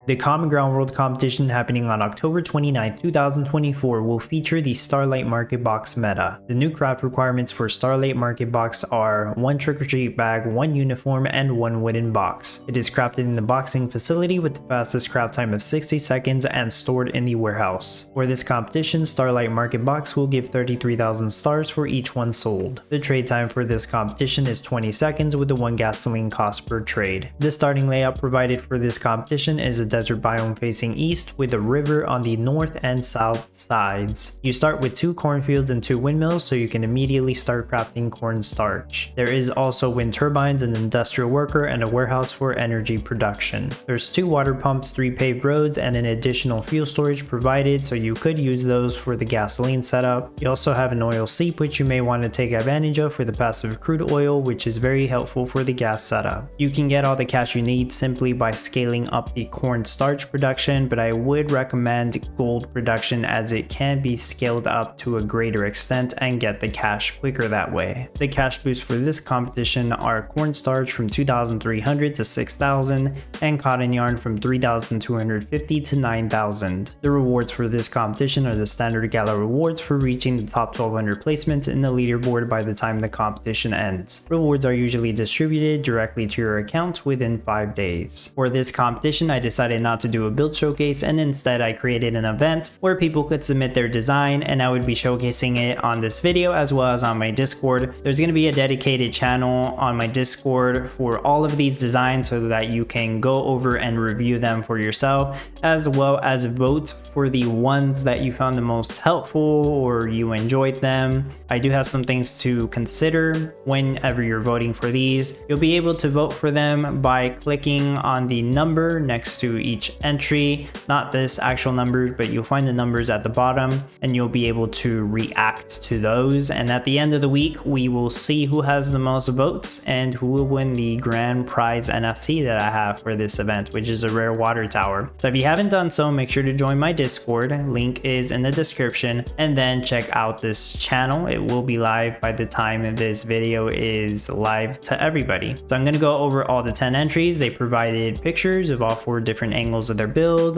The Common Ground World Competition happening on October 29, 2024 will feature the Starlight Market Box meta. The new craft requirements for Starlight Market Box are 1 trick-or-treat bag, 1 uniform, and 1 wooden box. It is crafted in the boxing facility with the fastest craft time of 60 seconds and stored in the warehouse. For this competition, Starlight Market Box will give 33,000 stars for each one sold. The trade time for this competition is 20 seconds with the 1 gasoline cost per trade. The starting layout provided for this competition is a desert biome facing east with a river on the north and south sides. You start with 2 cornfields and 2 windmills so you can immediately start crafting cornstarch. There is also wind turbines, an industrial worker, and a warehouse for energy production. There's 2 water pumps, 3 paved roads, and an additional fuel storage provided, so you could use those for the gasoline setup. You also have an oil seep, which you may want to take advantage of for the passive crude oil, which is very helpful for the gas setup. You can get all the cash you need simply by scaling up the cornstarch production, but I would recommend gold production as it can be scaled up to a greater extent and get the cash quicker that way. The cash boosts for this competition are cornstarch from 2,300 to 6,000 and cotton yarn from 3,250 to 9,000. The rewards for this competition are the standard Gala rewards for reaching the top 1,200 placements in the leaderboard by the time the competition ends. Rewards are usually distributed directly to your account within 5 days. For this competition, I decided not to do a build showcase, and instead I created an event where people could submit their design and I would be showcasing it on this video as well as on my Discord. There's going to be a dedicated channel on my Discord for all of these designs so that you can go over and review them for yourself, as well as vote for the ones that you found the most helpful or you enjoyed them. I do have some things to consider whenever you're voting for these. You'll be able to vote for them by clicking on the number next to each entry, not this actual number, but you'll find the numbers at the bottom and you'll be able to react to those. And at the end of the week, we will see who has the most votes and who will win the grand prize NFT that I have for this event, which is a rare water tower. So if you haven't done so, make sure to join my Discord. Link is in the description, and then check out this channel. It will be live by the time this video is live to everybody. So I'm going to go over all the 10 entries. They provided pictures of all 4 different angles of their build,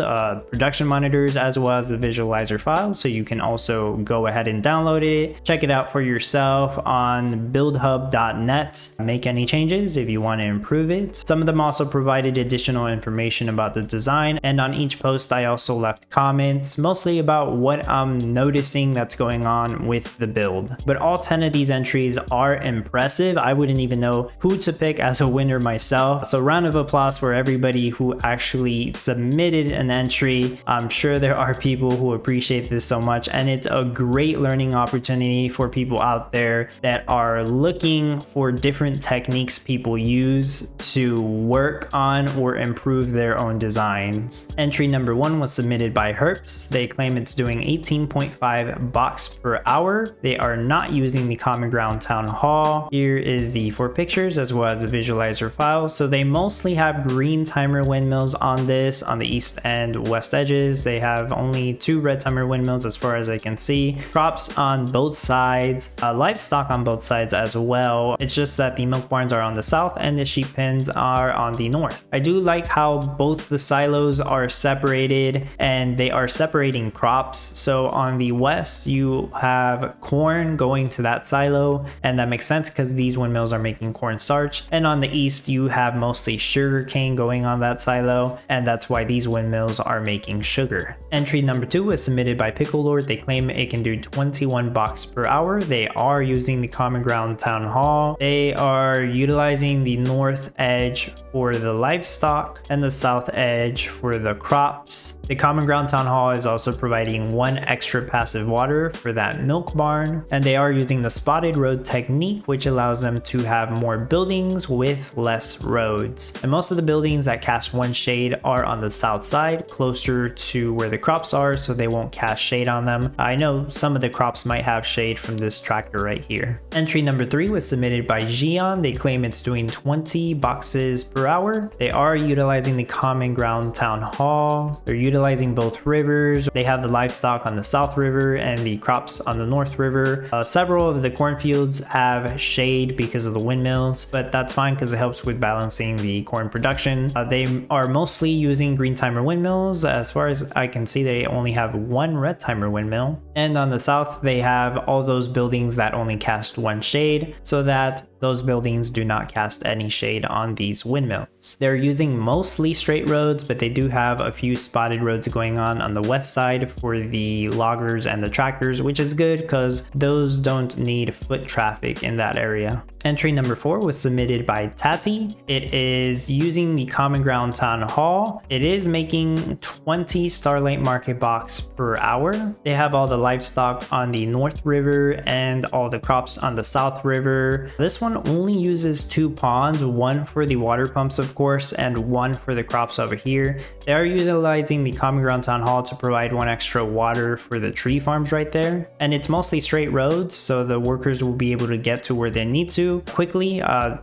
production monitors, as well as the visualizer file, so you can also go ahead and download it, check it out for yourself on buildhub.net, make any changes if you want to improve it. Some of them also provided additional information about the design, and on each post I also left comments, mostly about what I'm noticing that's going on with the build. But all 10 of these entries are impressive. I wouldn't even know who to pick as a winner myself, so round of applause for everybody who actually submitted an entry. I'm sure there are people who appreciate this so much, and it's a great learning opportunity for people out there that are looking for different techniques people use to work on or improve their own designs. Entry number 1 was submitted by Herps. They claim it's doing 18.5 box per hour. They are not using the Common Ground Town Hall. Here is the 4 pictures as well as the visualizer file. So they mostly have green timer windmills on this, on the east and west edges. They have only 2 red timer windmills as far as I can see. Crops on both sides, livestock on both sides as well. It's just that the milk barns are on the south and the sheep pens are on the north. I do like how both the silos are separated and they are separating crops. So on the west you have corn going to that silo, and that makes sense because these windmills are making cornstarch, and on the east you have mostly sugar cane going on that silo, and that's why these windmills are making sugar. Entry number 2 was submitted by Pickle Lord. They claim it can do 21 box per hour. They are using the Common Ground Town Hall. They are utilizing the north edge for the livestock and the south edge for the crops. The Common Ground Town Hall is also providing 1 extra passive water for that milk barn, and they are using the spotted road technique, which allows them to have more buildings with less roads. And most of the buildings that cast 1 shade are on the south side, closer to where the crops are, so they won't cast shade on them. I know some of the crops might have shade from this tractor right here. Entry number 3 was submitted by Gion. They claim it's doing 20 boxes per hour. They are utilizing the Common Ground Town Hall. They're utilizing both rivers. They have the livestock on the South River and the crops on the North River. Several of the cornfields have shade because of the windmills, but that's fine because it helps with balancing the corn production. They are mostly using green timer windmills. As far as I can see, they only have one red timer windmill. And on the south, they have all those buildings that only cast one shade, so that those buildings do not cast any shade on these windmills. They're using mostly straight roads, but they do have a few spotted roads going on the west side for the loggers and the tractors, which is good because those don't need foot traffic in that area. Entry number 4 was submitted by Tati. It is using the Common Ground Town Hall. It is making 20 Starlight Market Box per hour. They have all the livestock on the North River and all the crops on the South River. This one only uses 2 ponds, one for the water pumps of course, and one for the crops over here. They are utilizing the Common Ground Town Hall to provide 1 extra water for the tree farms right there. And it's mostly straight roads, so the workers will be able to get to where they need to quickly.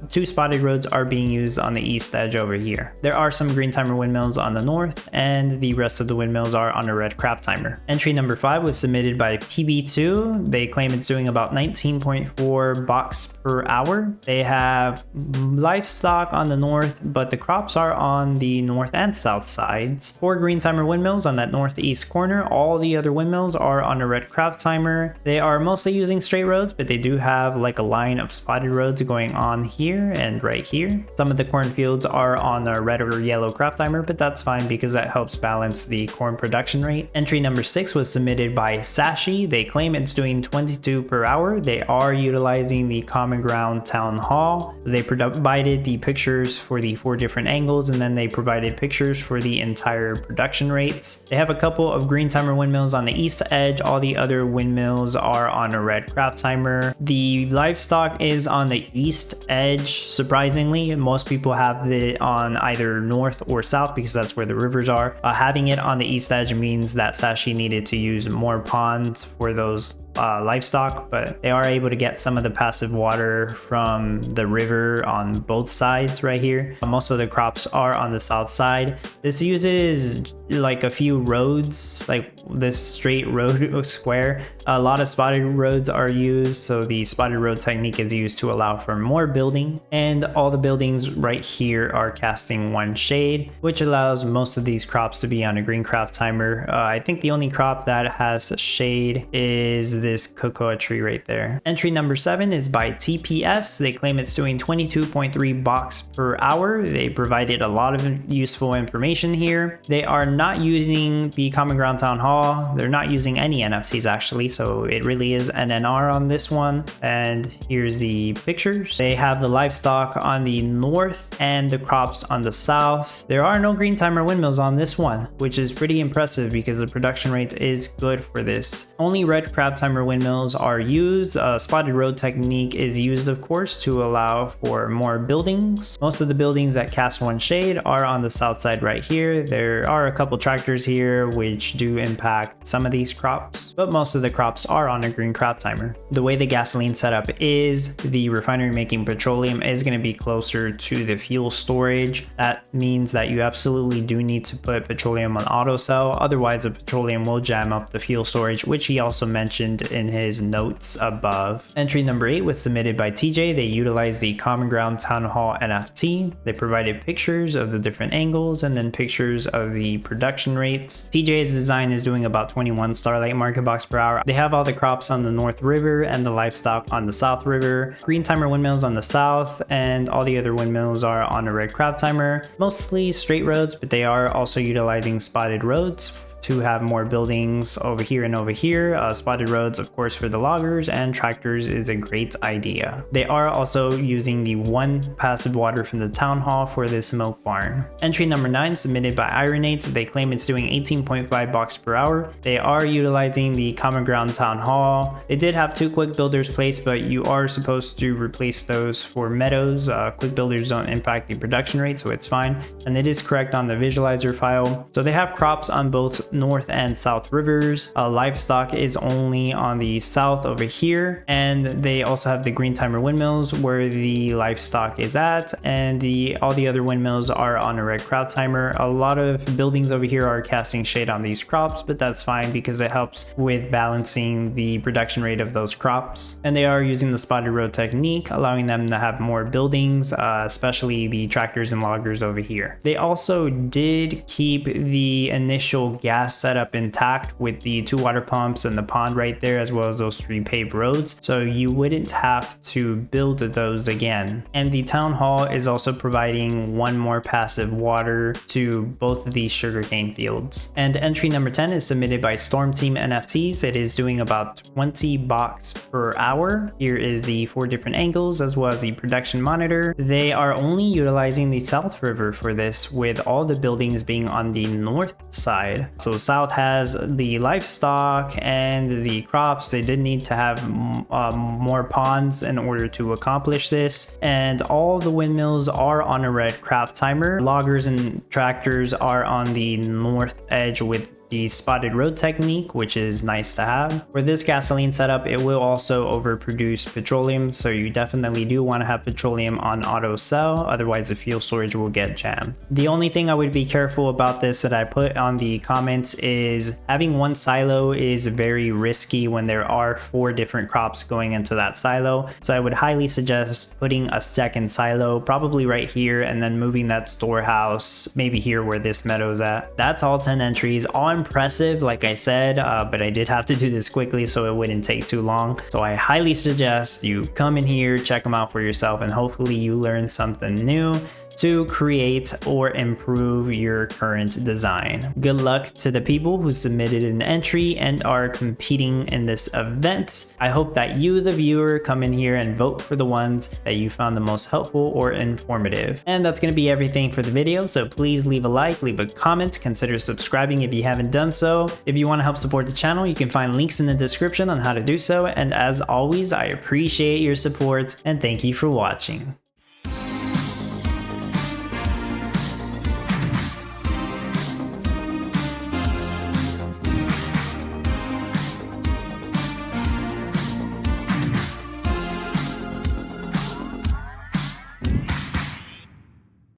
2 spotted roads are being used on the east edge over here. There are some green timer windmills on the north, and the rest of the windmills are on a red crop timer. Entry number 5 was submitted by PB2. They claim it's doing about 19.4 box per hour. They have livestock on the north, but the crops are on the north and south sides. 4 green timer windmills on that northeast corner. All the other windmills are on a red crop timer. They are mostly using straight roads, but they do have like a line of spotted roads going on here and right here. Some of the cornfields are on a red or yellow crop timer, but that's fine because that helps balance the corn production rate. Entry number 6 was submitted by Sashi. They claim it's doing 22 per hour. They are utilizing the Common Ground Town Hall. They provided the pictures for the 4 different angles, and then they provided pictures for the entire production rates. They have a couple of green timer windmills on the east edge. All the other windmills are on a red craft timer. The livestock is on the east edge. Surprisingly, most people have it on either north or south because that's where the rivers are. Having it on the east edge means that Sashi needed to use more ponds for those livestock, but they are able to get some of the passive water from the river on both sides right here. Most of the crops are on the south side. This uses like a few roads, like this straight road square. A lot of spotted roads are used, so the spotted road technique is used to allow for more building, and all the buildings right here are casting 1 shade, which allows most of these crops to be on a green craft timer. I think the only crop that has shade is this cocoa tree right there. Entry number 7 is by TPS. They claim it's doing 22.3 box per hour. They provided a lot of useful information here. They are not using the Common Ground Town Hall. They're not using any NFTs actually, so it really is NNR on this one. And here's the pictures. They have the livestock on the north and the crops on the south. There are no green timer windmills on this one, which is pretty impressive because the production rate is good for this. Only red crab timer windmills are used. Spotted road technique is used of course to allow for more buildings. Most of the buildings that cast 1 shade are on the south side right here. There are a couple tractors here which do impact some of these crops, but most of the crops are on a green craft timer. The way the gasoline setup is, the refinery making petroleum is going to be closer to the fuel storage. That means that you absolutely do need to put petroleum on auto cell, otherwise the petroleum will jam up the fuel storage, which he also mentioned in his notes above. Entry number 8 was submitted by TJ. They utilized the Common Ground Town Hall NFT. They provided pictures of the different angles and then pictures of the production rates. TJ's design is doing about 21 Starlight Market Box per hour. They have all the crops on the North River and the livestock on the South River. Green timer windmills on the south, and all the other windmills are on a red craft timer. Mostly straight roads, but they are also utilizing spotted roads to have more buildings over here and over here. Spotted roads, of course, for the loggers and tractors is a great idea. They are also using the 1 passive water from the town hall for this milk barn. Entry number 9 submitted by Ironate. They claim it's doing 18.5 box per hour. They are utilizing the Common Ground Town Hall. They did have 2 quick builders placed, but you are supposed to replace those for meadows. Quick builders don't impact the production rate, so it's fine. And it is correct on the visualizer file. So they have crops on both north and south rivers. Livestock is only on the south over here, and they also have the green timer windmills where the livestock is at, and all the other windmills are on a red crop timer. A lot of buildings over here are casting shade on these crops, but that's fine because it helps with balancing the production rate of those crops. And they are using the spotted road technique, allowing them to have more buildings, especially the tractors and loggers over here. They also did keep the initial gas setup intact with the 2 water pumps and the pond right there, as well as those 3 paved roads, so you wouldn't have to build those again. And the town hall is also providing 1 more passive water to both of these sugarcane fields. And entry number 10 is submitted by Storm Team NFTs. It is doing about 20 box per hour. Here is the 4 different angles as well as the production monitor. They are only utilizing the South River for this, with all the buildings being on the north side. So South has the livestock and the crops. They did need to have more ponds in order to accomplish this, and all the windmills are on a red craft timer. Loggers and tractors are on the north edge with the spotted road technique, which is nice to have. For this gasoline setup, it will also overproduce petroleum, so you definitely do want to have petroleum on auto sell, otherwise the fuel storage will get jammed. The only thing I would be careful about this that I put on the comments is having 1 silo is very risky when there are 4 different crops going into that silo, so I would highly suggest putting a second silo, probably right here, and then moving that storehouse maybe here where this meadow's at. That's all 10 entries, all impressive like I said, but I did have to do this quickly so it wouldn't take too long. So I highly suggest you come in here, check them out for yourself, and hopefully you learn something new to create or improve your current design. Good luck to the people who submitted an entry and are competing in this event. I hope that you, the viewer, come in here and vote for the ones that you found the most helpful or informative. And that's going to be everything for the video, so please leave a like, leave a comment, consider subscribing if you haven't done so. If you want to help support the channel, you can find links in the description on how to do so, and as always, I appreciate your support and thank you for watching.